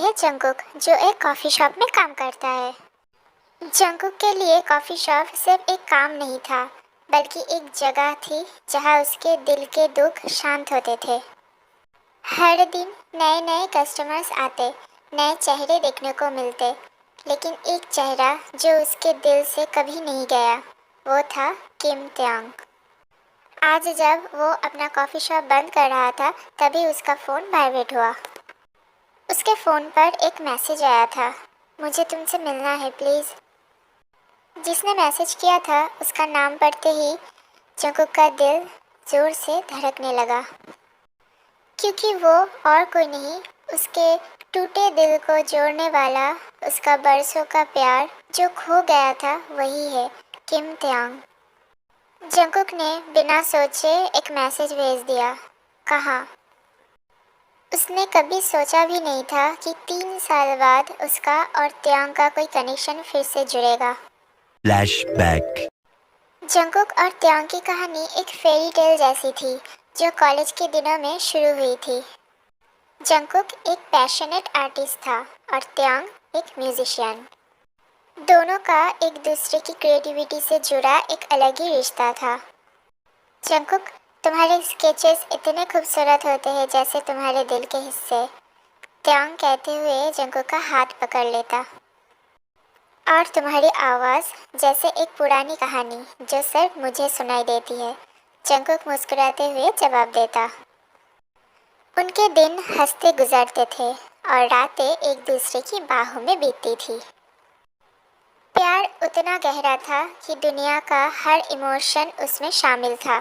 है जंगकुक, जो एक कॉफ़ी शॉप में काम करता है। जंगकुक के लिए कॉफ़ी शॉप सिर्फ एक काम नहीं था, बल्कि एक जगह थी जहां उसके दिल के दुख शांत होते थे। हर दिन नए नए कस्टमर्स आते, नए चेहरे देखने को मिलते, लेकिन एक चेहरा जो उसके दिल से कभी नहीं गया, वो था किम त्यांग। आज जब वो अपना कॉफ़ी शॉप बंद कर रहा था, तभी उसका फ़ोन वाइब्रेट हुआ। उसके फ़ोन पर एक मैसेज आया था, मुझे तुमसे मिलना है प्लीज़। जिसने मैसेज किया था उसका नाम पढ़ते ही जंगकुक का दिल ज़ोर से धड़कने लगा, क्योंकि वो और कोई नहीं, उसके टूटे दिल को जोड़ने वाला, उसका बरसों का प्यार जो खो गया था, वही है किम त्यांग। जंगकुक ने बिना सोचे एक मैसेज भेज दिया। कहा, उसने कभी सोचा भी नहीं था कि 3 साल बाद उसका और त्यांग का कोई कनेक्शन फिर से जुड़ेगा। फ्लैशबैक। जंगकुक और त्यांग की कहानी एक फेरी टेल जैसी थी, जो कॉलेज के दिनों में शुरू हुई थी। जंगकुक एक पैशनेट आर्टिस्ट था और त्यांग एक म्यूजिशियन। दोनों का एक दूसरे की क्रिएटिविटी से जुड़ा एक अलग ही रिश्ता था। जंगकुक, तुम्हारे स्केचेस इतने खूबसूरत होते हैं जैसे तुम्हारे दिल के हिस्से, त्यांग कहते हुए जंगकुक का हाथ पकड़ लेता। और तुम्हारी आवाज़ जैसे एक पुरानी कहानी जो सिर्फ मुझे सुनाई देती है, जंगकुक मुस्कुराते हुए जवाब देता। उनके दिन हंसते गुजरते थे और रातें एक दूसरे की बाहों में बीतती थी। प्यार उतना गहरा था कि दुनिया का हर इमोशन उसमें शामिल था,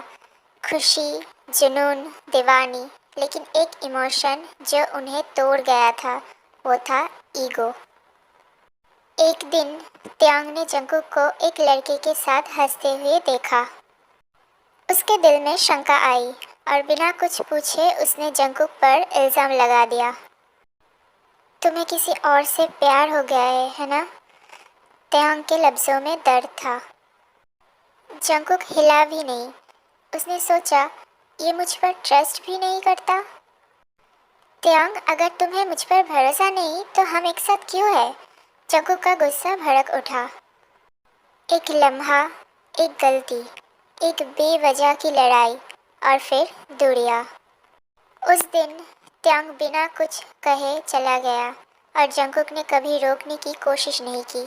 खुशी, जुनून, दीवानी, लेकिन एक इमोशन जो उन्हें तोड़ गया था, वो था ईगो। एक दिन त्यांग ने जंगकुक को एक लड़के के साथ हंसते हुए देखा। उसके दिल में शंका आई और बिना कुछ पूछे उसने जंगकुक पर इल्ज़ाम लगा दिया। तुम्हें किसी और से प्यार हो गया है ना? त्यांग के लफ्ज़ों में दर्द था। जंगकुक हिला भी नहीं। उसने सोचा, ये मुझ पर ट्रस्ट भी नहीं करता। त्यांग, अगर तुम्हें मुझ पर भरोसा नहीं तो हम एक साथ क्यों है? जंगकुक का गुस्सा भड़क उठा। एक लम्हा, एक गलती, एक बेवजह की लड़ाई और फिर दूरियां। उस दिन त्यांग बिना कुछ कहे चला गया और जंगकुक ने कभी रोकने की कोशिश नहीं की,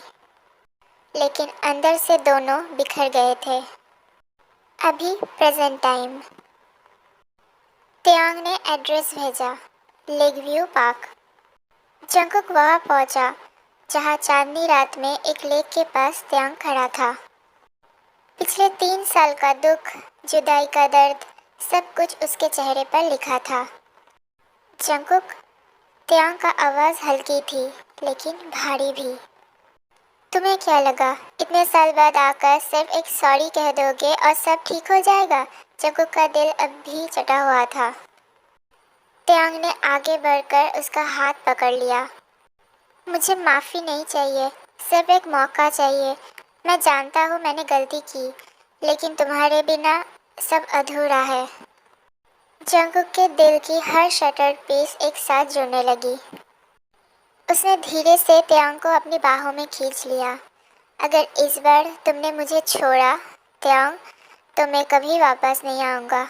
लेकिन अंदर से दोनों बिखर गए थे। अभी प्रेजेंट टाइम। त्यांग ने एड्रेस भेजा, लेकव्यू पार्क। जंगकुक वहां पहुंचा जहां चांदनी रात में एक लेक के पास त्यांग खड़ा था। पिछले 3 साल का दुख, जुदाई का दर्द, सब कुछ उसके चेहरे पर लिखा था। जंगकुक, त्यांग का आवाज़ हल्की थी लेकिन भारी भी। तुम्हें क्या लगा, इतने साल बाद आकर सिर्फ एक सॉरी कह दोगे और सब ठीक हो जाएगा? जंगकुक का दिल अब भी चटा हुआ था। त्यांग ने आगे बढ़कर उसका हाथ पकड़ लिया। मुझे माफ़ी नहीं चाहिए, सिर्फ एक मौका चाहिए। मैं जानता हूँ मैंने गलती की, लेकिन तुम्हारे बिना सब अधूरा है। जंगकुक के दिल की हर शटर्ड पीस एक साथ जुड़ने लगी। उसने धीरे से त्यांग को अपनी बाहों में खींच लिया। अगर इस बार तुमने मुझे छोड़ा त्यांग, तो मैं कभी वापस नहीं आऊँगा।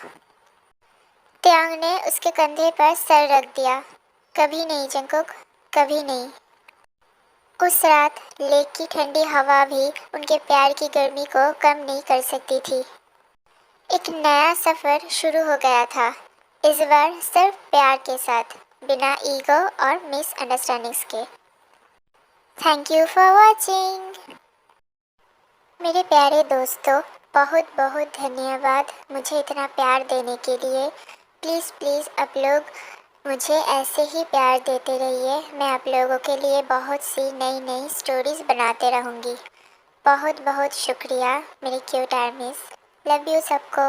त्यांग ने उसके कंधे पर सर रख दिया। कभी नहीं जंगकुक, कभी नहीं। उस रात लेक की ठंडी हवा भी उनके प्यार की गर्मी को कम नहीं कर सकती थी। एक नया सफ़र शुरू हो गया था, इस बार सिर्फ प्यार के साथ, बिना ईगो और मिसअंडरस्टैंडिंग्स के। Thank you for watching. मेरे प्यारे दोस्तों, बहुत बहुत धन्यवाद मुझे इतना प्यार देने के लिए। प्लीज़ प्लीज़ आप लोग मुझे ऐसे ही प्यार देते रहिए। मैं आप लोगों के लिए बहुत सी नई नई स्टोरीज़ बनाते रहूँगी। बहुत बहुत शुक्रिया मेरे क्यूट आर्मीज़। लव यू सबको।